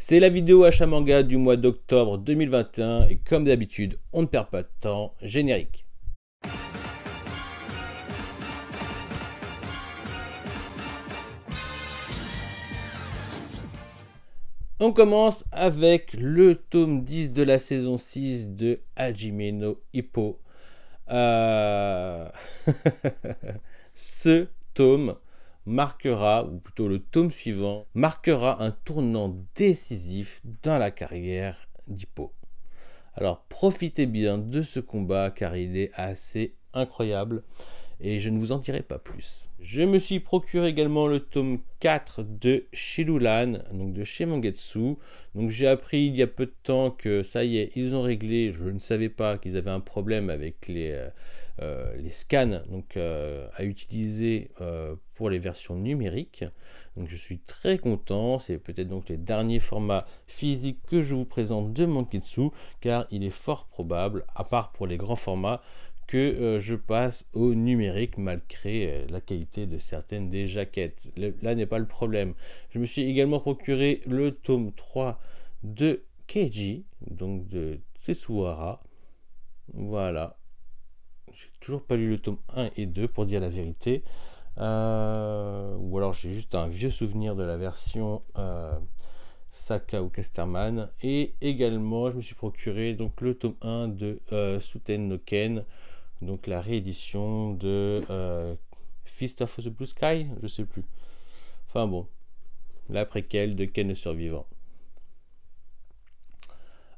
C'est la vidéo achat manga du mois d'octobre 2021 et comme d'habitude, on ne perd pas de temps, générique. On commence avec le tome 10 de la saison 6 de Hajime no Ippo. Ce tome marquera, ou plutôt le tome suivant, marquera un tournant décisif dans la carrière d'Hippo. Alors profitez bien de ce combat car il est assez incroyable et je ne vous en dirai pas plus. Je me suis procuré également le tome 4 de Shirulan, donc de chez Mangetsu. Donc j'ai appris il y a peu de temps que ça y est, ils ont réglé, je ne savais pas qu'ils avaient un problème avec les scans donc, à utiliser pour les versions numériques. Donc je suis très content, c'est peut-être donc les derniers formats physiques que je vous présente de Mangetsu, car il est fort probable, à part pour les grands formats, que je passe au numérique malgré la qualité de certaines des jaquettes. Là n'est pas le problème. Je me suis également procuré le tome 3 de Keiji, donc de Tsetsuhara. Voilà. J'ai toujours pas lu le tome 1 et 2 pour dire la vérité. Ou alors j'ai juste un vieux souvenir de la version Saka ou Casterman. Et également je me suis procuré donc le tome 1 de Suten no Ken, donc la réédition de Fist of the Blue Sky, je sais plus. Enfin bon, la préquelle de Ken le Survivant.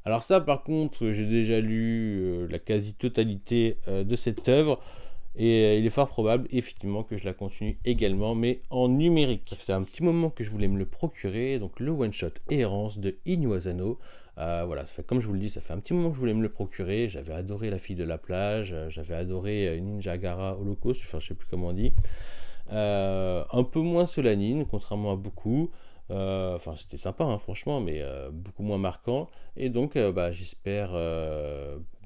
Alors ça par contre, j'ai déjà lu la quasi-totalité de cette œuvre. Et il est fort probable, effectivement, que je la continue également, mais en numérique. Ça fait un petit moment que je voulais me le procurer, donc le one-shot Errance de Inu Asano. Voilà, ça fait, comme je vous le dis, ça fait un petit moment que je voulais me le procurer. J'avais adoré La Fille de la Plage, j'avais adoré Ninjagara Holocaust, enfin je sais plus comment on dit. Un peu moins Solanine, contrairement à beaucoup. Enfin c'était sympa hein, franchement, mais beaucoup moins marquant. Et donc j'espère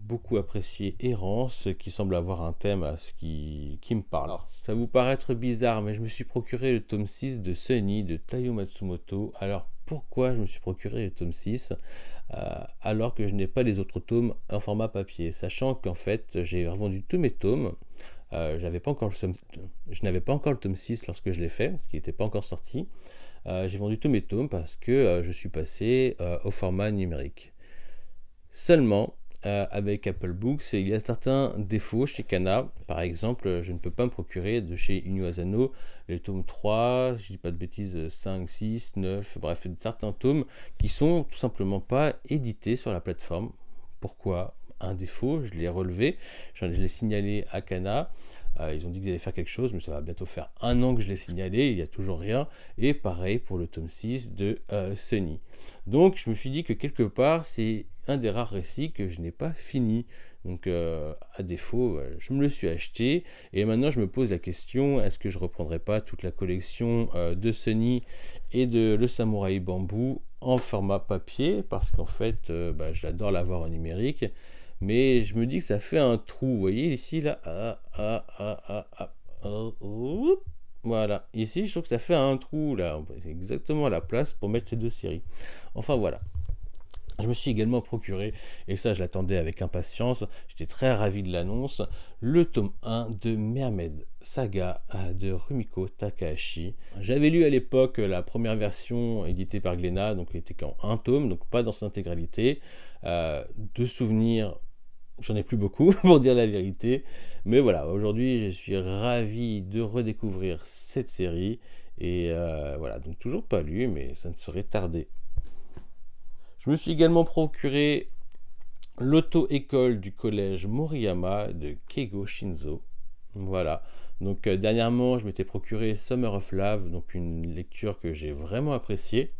beaucoup apprécier Errance, qui semble avoir un thème à ce qui me parle. Alors, ça va vous paraître bizarre, mais je me suis procuré le tome 6 de Sunny de Taiyo Matsumoto. Alors pourquoi je me suis procuré le tome 6 alors que je n'ai pas les autres tomes en format papier, sachant qu'en fait j'ai revendu tous mes tomes. Je n'avais pas encore le tome 6 lorsque je l'ai fait, parce qu'il n'était pas encore sorti. J'ai vendu tous mes tomes parce que je suis passé au format numérique. Seulement, avec Apple Books, il y a certains défauts chez Kana. Par exemple, je ne peux pas me procurer de chez Inu Asano les tomes 3, je dis pas de bêtises, 5, 6, 9, bref, certains tomes qui sont tout simplement pas édités sur la plateforme. Pourquoi? Un défaut, je l'ai relevé, je l'ai signalé à Kana. Ils ont dit qu'ils allaient faire quelque chose, mais ça va bientôt faire 1 an que je l'ai signalé, il n'y a toujours rien. Et pareil pour le tome 6 de Sunny. Donc je me suis dit que quelque part, c'est un des rares récits que je n'ai pas fini. Donc à défaut, je me le suis acheté. Et maintenant, je me pose la question, est-ce que je ne reprendrai pas toute la collection de Sunny et de Le Samouraï Bambou en format papier? Parce qu'en fait, j'adore l'avoir en numérique. Mais je me dis que ça fait un trou, vous voyez ici là, voilà, ici je trouve que ça fait un trou là, c'est exactement la place pour mettre ces deux séries. Enfin voilà, je me suis également procuré, et ça je l'attendais avec impatience, j'étais très ravi de l'annonce, le tome 1 de Mermaid Saga de Rumiko Takahashi. J'avais lu à l'époque la première version éditée par Glénat, donc elle était qu'en un tome, donc pas dans son intégralité. De souvenirs, j'en ai plus beaucoup pour dire la vérité, mais voilà, aujourd'hui je suis ravi de redécouvrir cette série et voilà, donc toujours pas lu, mais ça ne serait tardé. Je me suis également procuré l'auto-école du collège Moriyama de Keigo Shinzo. Voilà, donc dernièrement je m'étais procuré Summer of Love, donc une lecture que j'ai vraiment appréciée.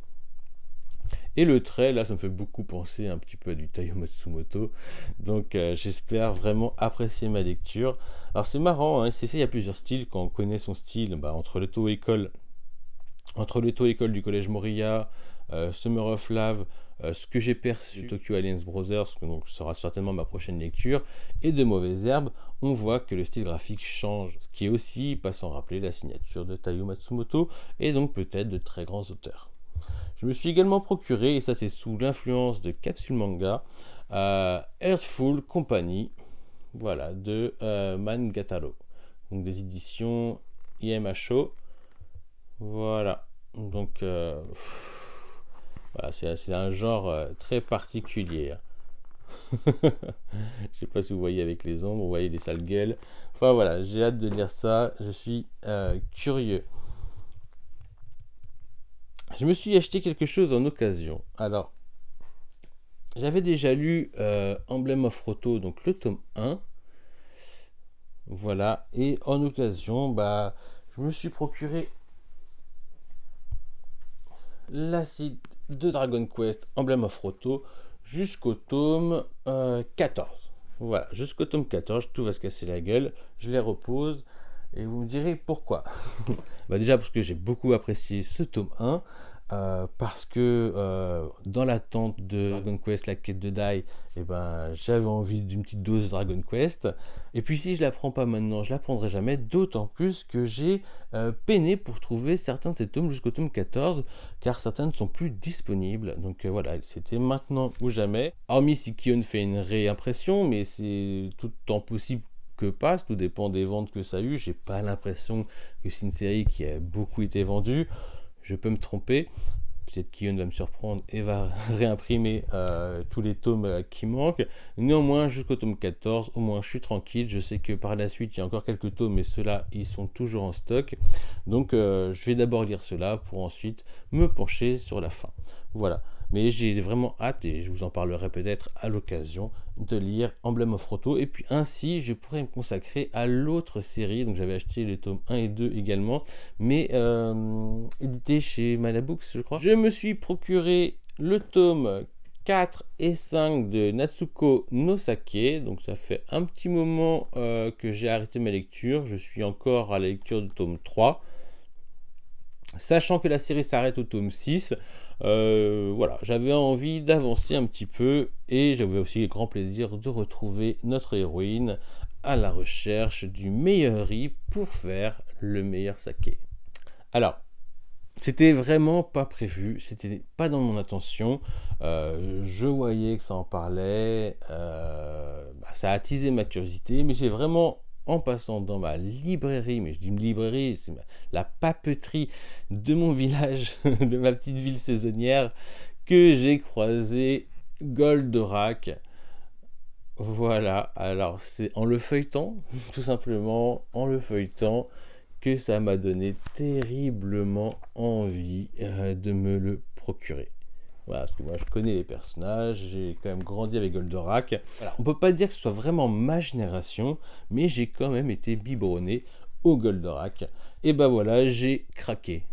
Et le trait, là, ça me fait beaucoup penser un petit peu à du Taiyo Matsumoto. Donc, j'espère vraiment apprécier ma lecture. Alors, c'est marrant, hein, il y a plusieurs styles. Quand on connaît son style, entre l'auto-école du collège Moriya, Summer of Love, ce que j'ai perçu Tokyo Alliance Brothers, donc sera certainement ma prochaine lecture, et de Mauvaises Herbes, on voit que le style graphique change. Ce qui est aussi, pas sans rappeler, la signature de Taiyo Matsumoto, et donc peut-être de très grands auteurs. Je me suis également procuré, et ça c'est sous l'influence de Capsule Manga, Earthful Company, voilà, de Mangataro. Donc des éditions IMHO. Voilà. Donc voilà, c'est un genre très particulier. Je sais pas si vous voyez avec les ombres, vous voyez les sales gueules. Enfin voilà, j'ai hâte de lire ça, je suis curieux. Je me suis acheté quelque chose en occasion. Alors, j'avais déjà lu Emblem of Roto, donc le tome 1. Voilà, et en occasion, bah, je me suis procuré la suite de Dragon Quest Emblem of Roto jusqu'au tome 14. Voilà, jusqu'au tome 14, tout va se casser la gueule. Je les repose et vous me direz pourquoi. Bah déjà parce que j'ai beaucoup apprécié ce tome 1. Parce que dans l'attente de Dragon Quest, la quête de Dai, eh ben, j'avais envie d'une petite dose de Dragon Quest. Et puis si je la prends pas maintenant, je la prendrai jamais. D'autant plus que j'ai peiné pour trouver certains de ces tomes jusqu'au tome 14, car certains ne sont plus disponibles. Donc voilà, c'était maintenant ou jamais. Hormis si Kion fait une réimpression, mais c'est tout temps possible que passe, tout dépend des ventes que ça a eu. J'ai pas l'impression que c'est une série qui a beaucoup été vendue. Je peux me tromper, peut-être Kion va me surprendre et va réimprimer tous les tomes qui manquent. Néanmoins, jusqu'au tome 14, au moins je suis tranquille. Je sais que par la suite, il y a encore quelques tomes, mais ceux-là, ils sont toujours en stock. Donc, je vais d'abord lire ceux-là pour ensuite me pencher sur la fin. Voilà. Mais j'ai vraiment hâte, et je vous en parlerai peut-être à l'occasion, de lire Emblem of Roto. Et puis ainsi, je pourrais me consacrer à l'autre série. Donc j'avais acheté les tomes 1 et 2 également, mais édité chez Manabooks, je crois. Je me suis procuré le tome 4 et 5 de Natsuko no Sake. Donc ça fait un petit moment que j'ai arrêté ma lecture. Je suis encore à la lecture du tome 3. Sachant que la série s'arrête au tome 6, voilà, j'avais envie d'avancer un petit peu et j'avais aussi le grand plaisir de retrouver notre héroïne à la recherche du meilleur riz pour faire le meilleur saké. Alors, c'était vraiment pas prévu, c'était pas dans mon intention. Je voyais que ça en parlait, ça a attisé ma curiosité, mais j'ai vraiment, en passant dans ma librairie, mais je dis une librairie, c'est la papeterie de mon village, de ma petite ville saisonnière, que j'ai croisé Goldorak. Voilà, alors c'est en le feuilletant, tout simplement, en le feuilletant, que ça m'a donné terriblement envie de me le procurer. Voilà, parce que moi je connais les personnages, j'ai quand même grandi avec Goldorak. Voilà, on peut pas dire que ce soit vraiment ma génération, mais j'ai quand même été biberonné au Goldorak. Et ben voilà, j'ai craqué.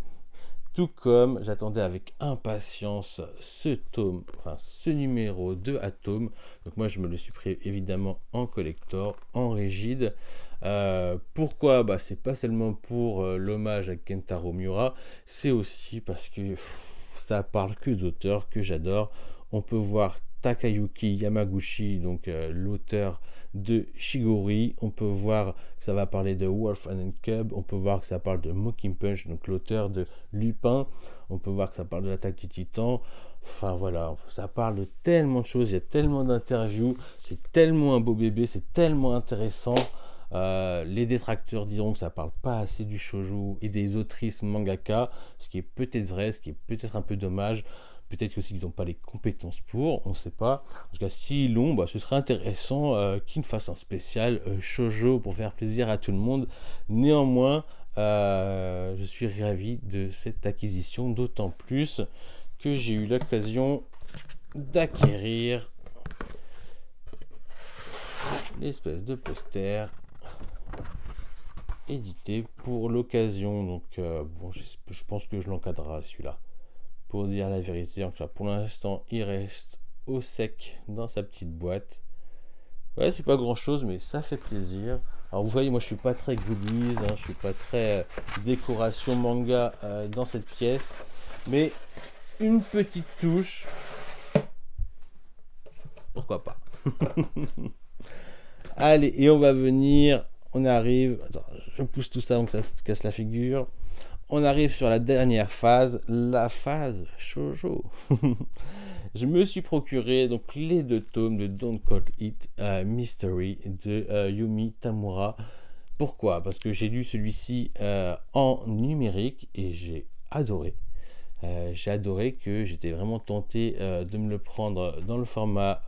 Tout comme j'attendais avec impatience ce tome, enfin ce numéro de Atome. Donc moi je me le suis pris évidemment en collector, en rigide. Pourquoi? Bah c'est pas seulement pour l'hommage à Kentaro Miura, c'est aussi parce que ça parle que d'auteurs que j'adore. On peut voir Takayuki Yamaguchi, donc l'auteur de Shigori. On peut voir que ça va parler de Wolf and Cub. On peut voir que ça parle de Mocking Punch, donc l'auteur de Lupin. On peut voir que ça parle de l'Attaque des Titans. Enfin voilà, ça parle de tellement de choses. Il y a tellement d'interviews. C'est tellement un beau bébé. C'est tellement intéressant. Les détracteurs diront que ça parle pas assez du shoujo et des autrices mangaka, ce qui est peut-être vrai, ce qui est peut-être un peu dommage. Peut-être aussi qu'ils n'ont pas les compétences pour, on ne sait pas. En tout cas, s'ils l'ont, bah, ce serait intéressant qu'ils nous fassent un spécial shoujo pour faire plaisir à tout le monde. Néanmoins, je suis ravi de cette acquisition, d'autant plus que j'ai eu l'occasion d'acquérir l'espèce de poster édité pour l'occasion. Donc bon, je pense que je l'encadrerai celui-là, pour dire la vérité. Donc là, pour l'instant il reste au sec dans sa petite boîte. Ouais, c'est pas grand chose, mais ça fait plaisir. Alors vous voyez, moi je suis pas très goodies, je suis pas très décoration manga dans cette pièce, mais une petite touche, pourquoi pas. Allez, et on va venir, on arrive, attends, je pousse tout ça donc ça se casse la figure. on arrive sur la dernière phase, la phase shoujo. Je me suis procuré donc les 2 tomes de Don't Call It Mystery de Yumi Tamura. Pourquoi? Parce que j'ai lu celui-ci en numérique et j'ai adoré. J'ai adoré, que j'étais vraiment tenté de me le prendre dans le format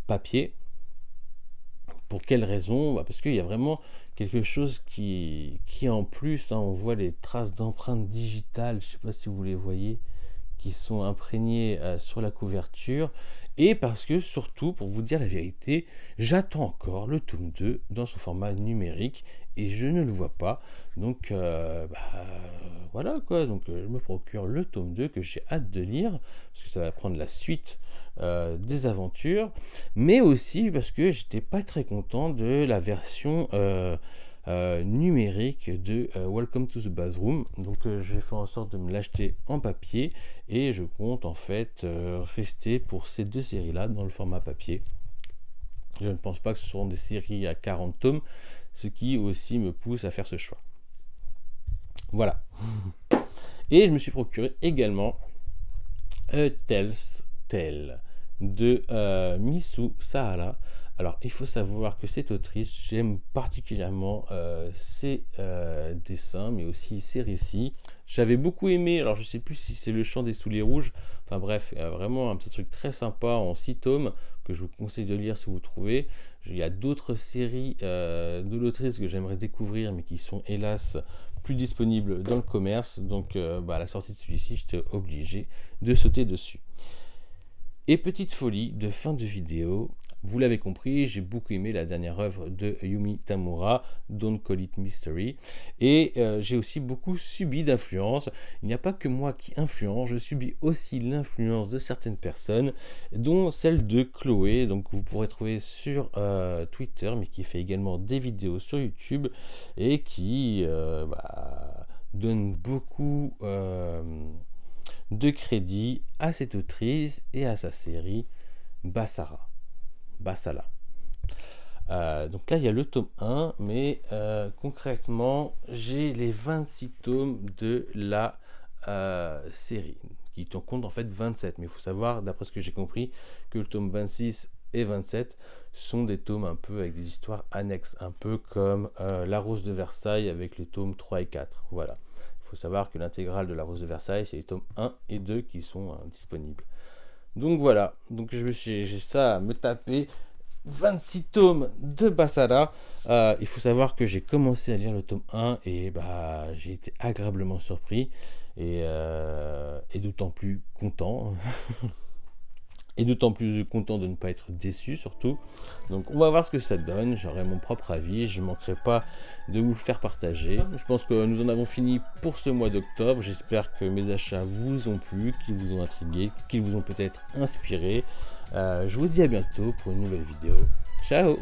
papier. Pour quelle raison? Parce qu'il y a vraiment quelque chose qui en plus, hein, on voit les traces d'empreintes digitales, je ne sais pas si vous les voyez, qui sont imprégnées sur la couverture. Et parce que surtout, pour vous dire la vérité, j'attends encore le tome 2 dans son format numérique et je ne le vois pas. Donc voilà quoi, donc je me procure le tome 2 que j'ai hâte de lire, parce que ça va prendre la suite des aventures, mais aussi parce que j'étais pas très content de la version numérique de Welcome to the Bathroom. Donc j'ai fait en sorte de me l'acheter en papier et je compte en fait rester pour ces 2 séries là dans le format papier. Je ne pense pas que ce seront des séries à 40 tomes, ce qui aussi me pousse à faire ce choix. Voilà. Et je me suis procuré également A Tell's Tale de Misu Sahara. Alors, il faut savoir que cette autrice, j'aime particulièrement ses dessins, mais aussi ses récits. J'avais beaucoup aimé, alors je ne sais plus si c'est Le Chant des Souliers Rouges, enfin bref, vraiment un petit truc très sympa en 6 tomes, que je vous conseille de lire si vous trouvez. Il y a d'autres séries de l'autrice que j'aimerais découvrir, mais qui sont hélas plus disponibles dans le commerce. Donc à la sortie de celui-ci, j'étais obligé de sauter dessus. Et petite folie de fin de vidéo, vous l'avez compris, j'ai beaucoup aimé la dernière œuvre de Yumi Tamura, Don't Call It Mystery, et j'ai aussi beaucoup subi d'influence. Il n'y a pas que moi qui influence, je subis aussi l'influence de certaines personnes, dont celle de Chloé, donc vous pourrez trouver sur Twitter, mais qui fait également des vidéos sur YouTube, et qui donne beaucoup de crédit à cette autrice et à sa série Basara. Donc là il y a le tome 1, mais concrètement j'ai les 26 tomes de la série qui en compte en fait 27, mais il faut savoir, d'après ce que j'ai compris, que le tome 26 et 27 sont des tomes un peu avec des histoires annexes, un peu comme La Rose de Versailles avec les tomes 3 et 4. Voilà, il faut savoir que l'intégrale de La Rose de Versailles, c'est les tomes 1 et 2 qui sont disponibles. Donc voilà, donc j'ai ça à me taper, 26 tomes de Basara. Il faut savoir que j'ai commencé à lire le tome 1 et j'ai été agréablement surpris et d'autant plus content. Et d'autant plus content de ne pas être déçu surtout. Donc on va voir ce que ça donne, j'aurai mon propre avis, je ne manquerai pas de vous le faire partager. Je pense que nous en avons fini pour ce mois d'octobre, j'espère que mes achats vous ont plu, qu'ils vous ont intrigué, qu'ils vous ont peut-être inspiré. Je vous dis à bientôt pour une nouvelle vidéo. Ciao!